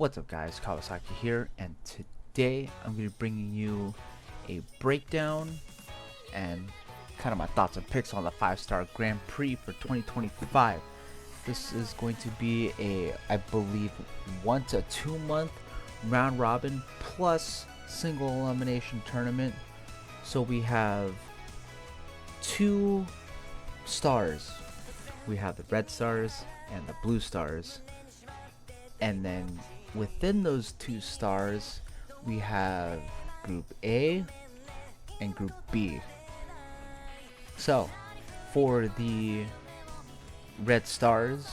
What's up guys, Kawasaki here, and today I'm going to be bringing you a breakdown and kind of my thoughts and picks on the 5-Star Grand Prix for 2025. This is going to be a, I believe, 1 to 2 month round robin plus single elimination tournament. So we have 2 stars. We have the red stars and the blue stars. And then within those 2 stars, we have Group A and Group B. So, for the red stars,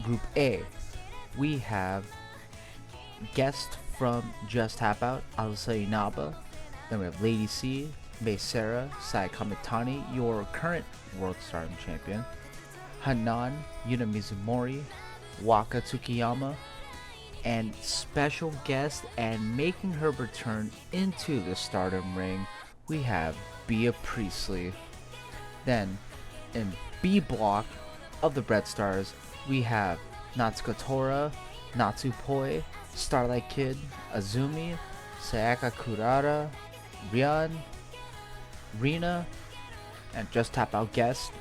Group A, we have guest from Just Tap Out, Alyssa Inaba. Then we have Lady C, Mei Sarah, Sai Kamitani, your current World Stardom Champion, Hanan, Yuna Mizumori, Waka Tsukiyama, and special guest and making her return into the Stardom ring, we have Bea Priestley. Then in B block of the Red Stars, we have Natsuko Tora, Natsupoi, Starlight Kid, Azumi, Sayaka Kurara, Rian, Rina, and Just Tap Out guest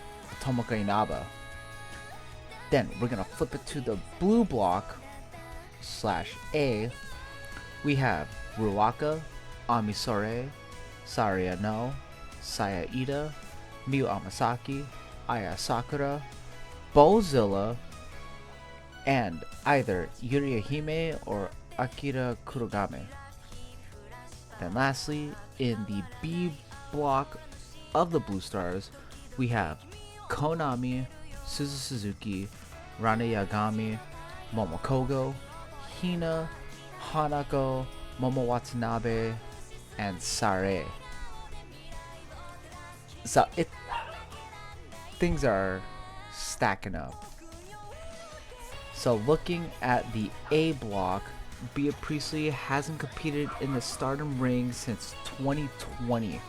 Tomoka Inaba. Then we're gonna flip it to the blue block /A. We have Ruaka, Amisore, Saria No, Saya Ida, Miyu Amasaki, Aya Sakura, Bozilla, and either Yuria Hime or Akira Kurogame. Then lastly, in the B block of the Blue Stars, we have Konami, Suzu Suzuki, Rana Yagami, Momokogo, Hina, Hanako, Momo Watanabe, and Sare. So things are stacking up. So looking at the A block, Bea Priestley hasn't competed in the Stardom ring since 2020.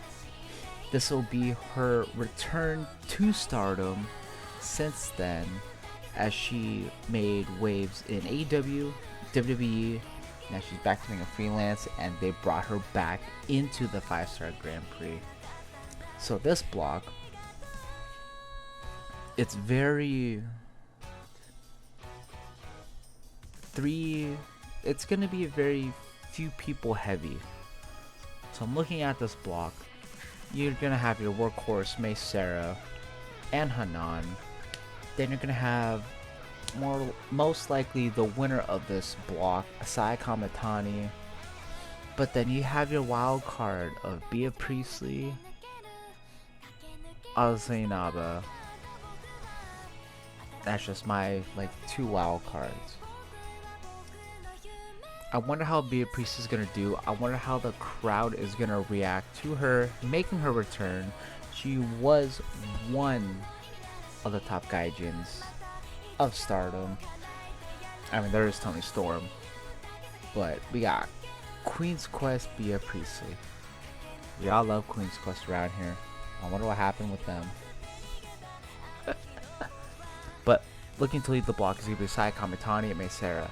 This will be her return to Stardom since then, as she made waves in AEW, WWE. Now she's back to being a freelance, and they brought her back into the 5-Star Grand Prix. So this block, it's it's gonna be a very few people heavy. So I'm looking at this block. You're gonna have your workhorse Mei Sarah and Hanan. Then you're gonna have most likely the winner of this block, Sai Kamitani. But then you have your wild card of Bea Priestley, Alyssa Inaba. That's just my 2 wild cards. I wonder how Bea Priestley is gonna do. I wonder how the crowd is gonna react to her making her return. She was one of the top gaijins of Stardom. I mean, there is Toni Storm, but we got Queen's Quest Bea Priestley. We all love Queen's Quest around here. I wonder what happened with them. But looking to lead the block is either Sai Kamitani and Mei Sarah.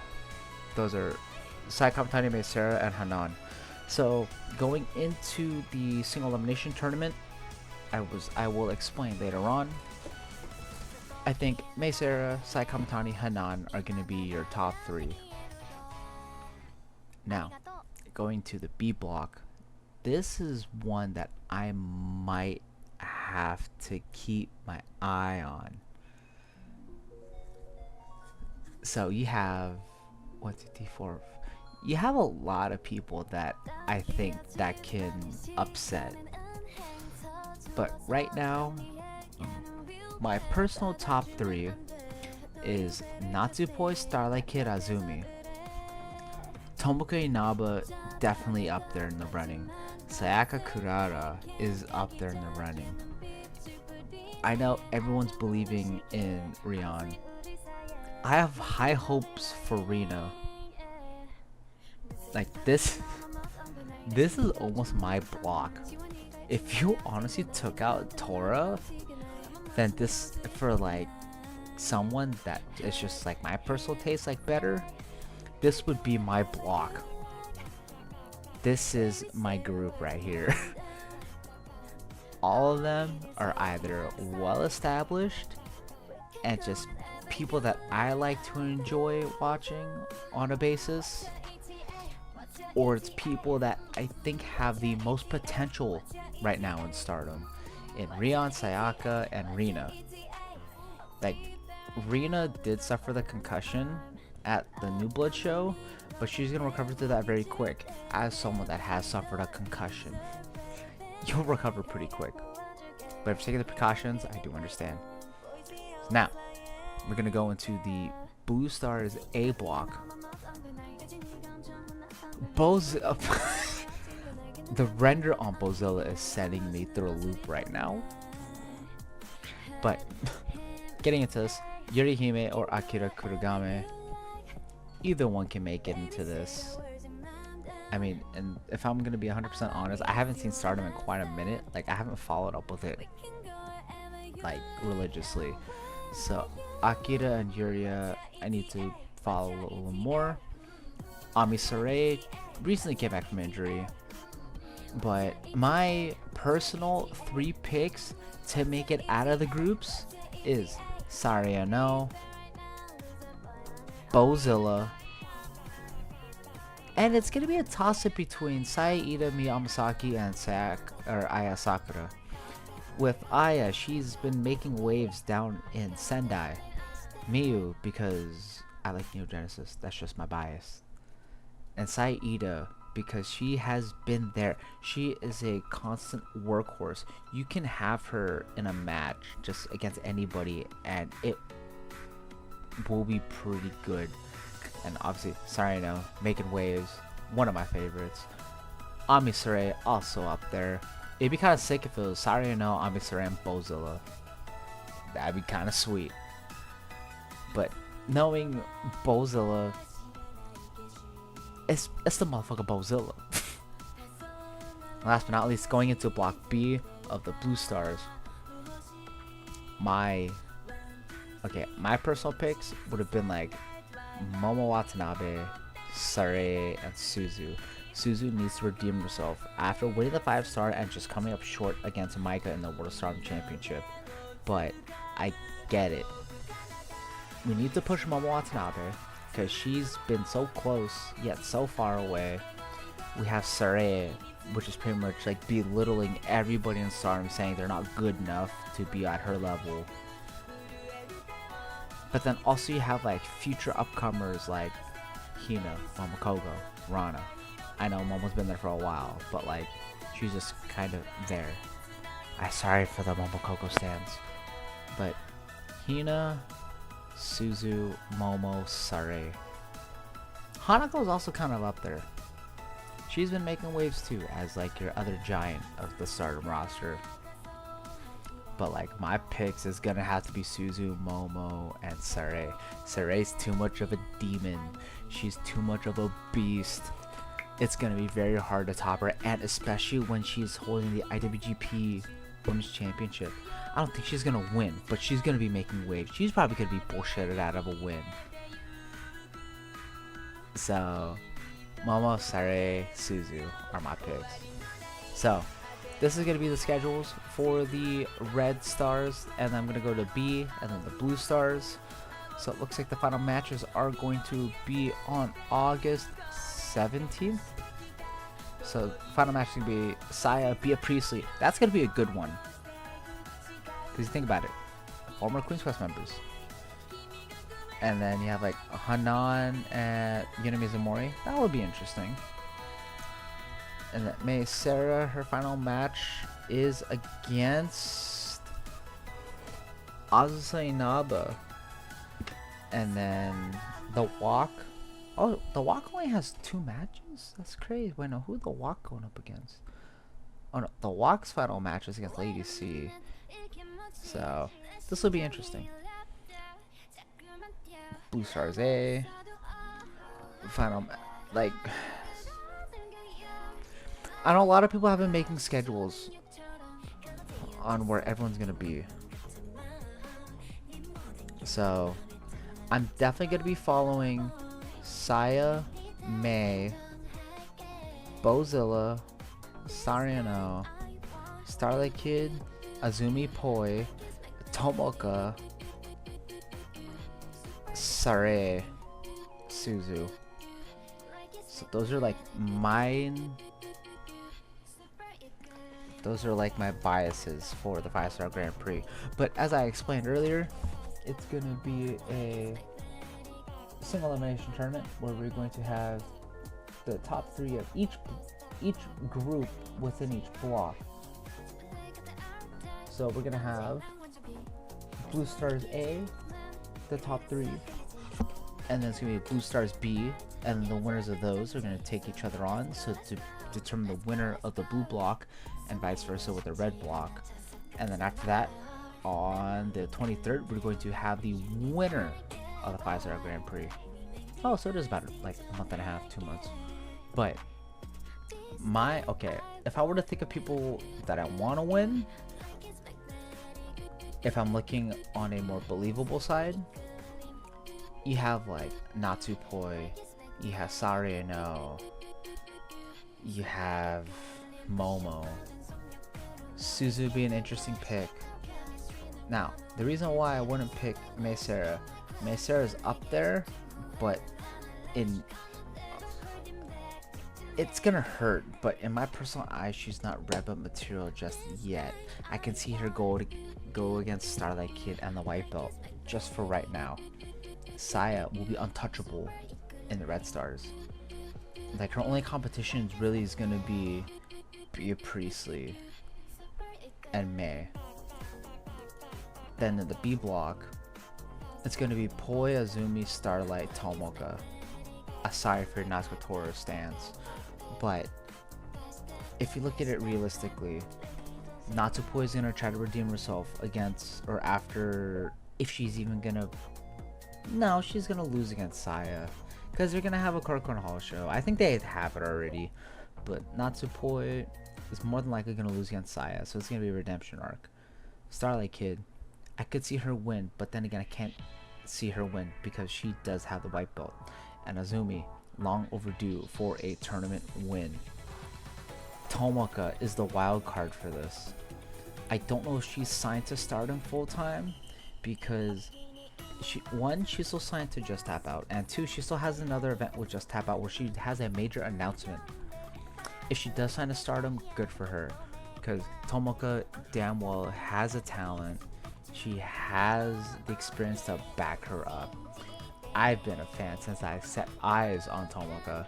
Those are Sai Kamitani, Mei Sarah, and Hanan. So going into the single elimination tournament, I will explain later on. I think Mei Sarah, Sai Kamitani, Hanan are going to be your top 3. Now, going to the B block, this is one that I might have to keep my eye on. So you have 1, 2, 3, 4. You have a lot of people that I think that can upset. But right now, my personal top 3 is Natsupoi, Starlight Kid, Azumi. Tomoka Inaba definitely up there in the running. Sayaka Kurara is up there in the running. I know everyone's believing in Rian. I have high hopes for Rina. This is almost my block. If you honestly took out Tora, then this for someone that is just my personal taste better, this would be my block. This is my group right here. All of them are either well established and just people that I like to enjoy watching on a basis, or it's people that I think have the most potential right now in Stardom, in Rion, Sayaka, and Rina. Like, Rina did suffer the concussion at the New Blood show, but she's gonna recover through that very quick. As someone that has suffered a concussion, you'll recover pretty quick. But if you're taking the precautions, I do understand. Now, we're gonna go into the Blue Stars A block. The render on Bozilla is sending me through a loop right now. But getting into this, Yurihime or Akira Kurugame, either one can make it into this. I mean, and if I'm gonna be 100% honest, I haven't seen Stardom in quite a minute. Like, I haven't followed up with it like religiously. So Akira and Yuria, I need to follow a little more. Ami Sarai recently came back from injury, but my personal 3 picks to make it out of the groups is Sariano, Bozilla, and it's gonna be a toss-up between Saida Miyamasaki and Aya Sakura. With Aya, she's been making waves down in Sendai. Miyu, because I like Neo Genesis, that's just my bias. And Saida, because she has been there. She is a constant workhorse. You can have her in a match just against anybody and it will be pretty good. And obviously, Sarino, making waves, one of my favorites. Ami Sarai, also up there. It'd be kind of sick if it was Sarino, Ami Sarai, and Bozilla. That'd be kind of sweet. But knowing Bozilla, it's the motherfucker Bozilla. Last but not least, going into Block B of the Blue Stars, my personal picks would have been like Momo Watanabe, Sarai, and Suzu. Suzu needs to redeem herself after winning the 5-star and just coming up short against Maika in the World Stardom Championship. But I get it. We need to push Momo Watanabe because she's been so close yet so far away. We have Sarai, which is pretty much like belittling everybody in Stardom, saying they're not good enough to be at her level. But then also you have like future upcomers like Hina, Momokogo, Rana. I know Momo's been there for a while, but like she's just kind of there. I'm sorry for the Momokogo stands, but Hina, Suzu, Momo, Sarai. Hanako's also kind of up there. She's been making waves too as like your other giant of the Stardom roster. But like my picks is gonna have to be Suzu, Momo, and Sarai. Sarai's too much of a demon. She's too much of a beast. It's gonna be very hard to top her, and especially when she's holding the IWGP Women's Championship. I don't think she's gonna win, but she's gonna be making waves. She's probably gonna be bullshitted out of a win. So, Momo, Sarai, Suzu are my picks. So, this is gonna be the schedules for the Red Stars, and then I'm gonna go to B and then the Blue Stars. So it looks like the final matches are going to be on August 17th. So final match is gonna be Saya, Bea Priestley. That's gonna be a good one. Cause you think about it, former Queen's Quest members, and then you have like Hanan and Yuna Mizumori. That would be interesting. And then May Sarah, her final match is against Azusa Inaba. And then the Walk. Oh, the Walk only has 2 matches? That's crazy. Wait, no, who the Walk going up against? Oh no, the Walk's final match is against Lady C. So, this will be interesting. Blue Stars A. Final, like, I know a lot of people have been making schedules on where everyone's gonna be. So, I'm definitely gonna be following Saya, Mei, Bozilla, Sariano, Starlight Kid, Azumi Poi, Tomoka, Sare, Suzu. So those are like my biases for the 5-star Grand Prix. But as I explained earlier, it's gonna be a single elimination tournament where we're going to have the top 3 of each group within each block. So we're gonna have Blue Stars A, the top 3, and then it's gonna be Blue Stars B, and the winners of those are gonna take each other on, so to determine the winner of the blue block, and vice versa with the red block. And then after that, on the 23rd, we're going to have the winner of the 5-star Grand Prix. Oh, so it is about like a month and a half, 2 months. But if I were to think of people that I want to win, if I'm looking on a more believable side, you have like Natsupoi, you have Sariano, you have Momo. Suzu be an interesting pick. Now, the reason why I wouldn't pick Meisera is up there, but it's gonna hurt, but in my personal eyes, she's not red belt material just yet. I can see her go against Starlight Kid and the white belt just for right now. Saya will be untouchable in the Red Stars. Like, her only competition really is gonna be Bea Priestley and Mei. Then in the B block, it's gonna be Poi, Azumi, Starlight, Tomoka. Aside for Natsuko stance. But if you look at it realistically, Natsupoi is gonna try to redeem herself against, or after, if she's even gonna. No, she's gonna lose against Saya, because they're gonna have a Korakuen Hall show. I think they have it already, but Natsupoi is more than likely gonna lose against Saya, so it's gonna be a redemption arc. Starlight Kid, I could see her win, but then again, I can't see her win because she does have the white belt. And Azumi, long overdue for a tournament win. Tomoka is the wild card for this. I don't know if she's signed to Stardom full time, because she's still signed to Just Tap Out, and 2, she still has another event with Just Tap Out where she has a major announcement. If she does sign to Stardom, good for her, because Tomoka damn well has a talent. She has the experience to back her up. I've been a fan since I set eyes on Tomoka.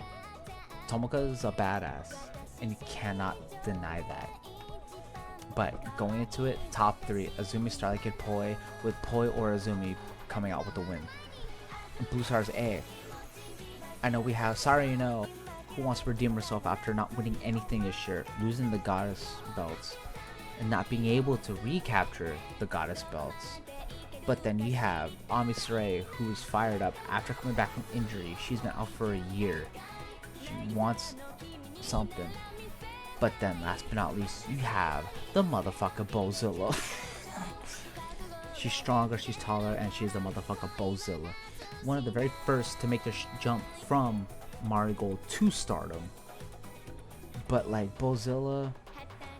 Tomoka is a badass, and you cannot deny that. But going into it, top 3, Azumi, Starlight Kid, Poi, with Poi or Azumi coming out with the win. Blue Stars A, I know we have Sariano, who wants to redeem herself after not winning anything this year, losing the Goddess belts, and not being able to recapture the Goddess belts. But then you have Ami Sarai, who's fired up after coming back from injury. She's been out for a year. She wants something. But then last but not least, you have the motherfucker Bozilla. She's stronger, she's taller, and she's the motherfucker Bozilla. One of the very first to make the jump from Marigold to Stardom. But like Bozilla,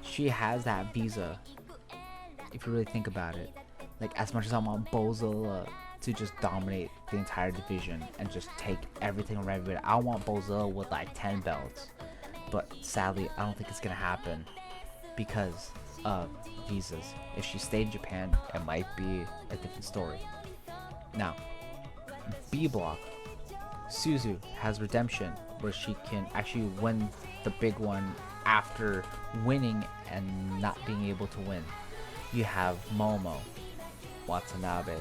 she has that visa, if you really think about it. Like, as much as I want Bozilla to just dominate the entire division and just take everything from everybody, I want Bozilla with like 10 belts. But sadly, I don't think it's gonna happen because of visas. If she stayed in Japan, it might be a different story. Now, B block, Suzu has redemption, where she can actually win the big one after winning and not being able to win. You have Momo Watanabe.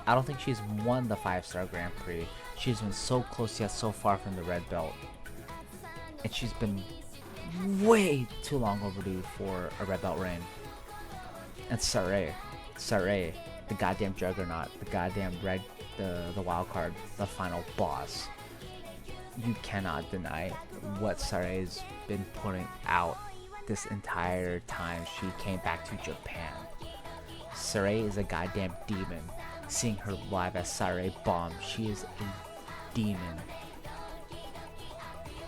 I don't think she's won the 5-star Grand Prix. She's been so close yet so far from the red belt. And she's been way too long overdue for a red belt reign. And Sarai, the goddamn juggernaut, the goddamn the wild card, the final boss. You cannot deny what Sarai's been putting out this entire time she came back to Japan. Sarai is a goddamn demon. seeing her live as Sarai Bomb. She is a demon.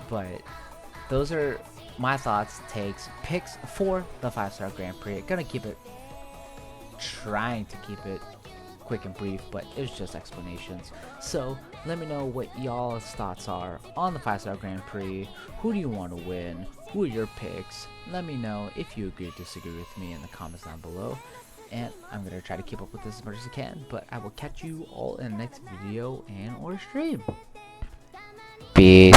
But those are my thoughts, takes, picks for the 5-star Grand Prix. Gonna keep it, trying to keep it quick and brief, but it's just explanations. So let me know what y'all's thoughts are on the 5-star Grand Prix. Who do you want to win? Who are your picks? Let me know if you agree or disagree with me in the comments down below. And I'm gonna try to keep up with this as much as I can, but I will catch you all in the next video and or stream. Peace.